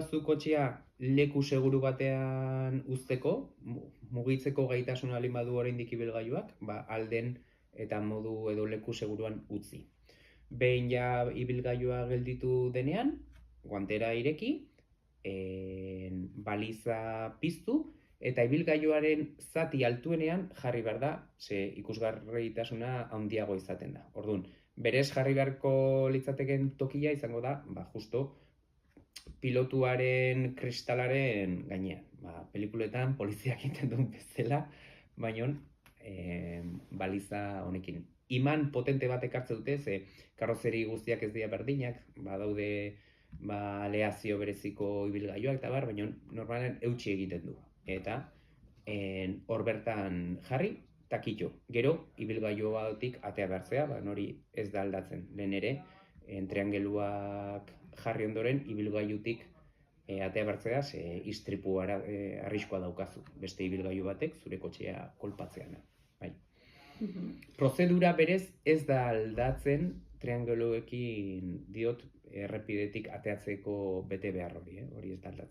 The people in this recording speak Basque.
zu kotxea leku seguru batean uzteko, mugitzeko gaitasun alin badu oraindik ibilgailuak, alden eta modu edo leku seguruan utzi. Behin ja ibilgailua gelditu denean, guantera ireki, baliza piztu, eta ibilgailuaren zati altuenean jarri behar da, ze ikusgarritasuna handiago izaten da. Orduan, berez jarri beharko litzateken tokia izango da, justo pilotuaren kristalaren gainean. Pelikuletan poliziak egiten duen bezala, baina baliza honekin. Iman potente bat ekartze dute, ze karrozeri guztiak ez dira berdinak, badaude aleazio bereziko ibilgailuak eta baina normalen eutsi egiten du. Eta hor bertan jarri, takito. Gero, ibilgailu batik atea behartzea, hori ez da aldatzen. Lehen ere, triangeluak jarri ondoren, ibilgailutik atea behartzea, ze istripu arriskua daukazu. Beste ibilgailu batek, zure kotxea kolpatzeana. Bai. Prozedura berez ez da aldatzen triangeluekin diot errepidetik ateatzeko bete behar hori ez da aldatzen.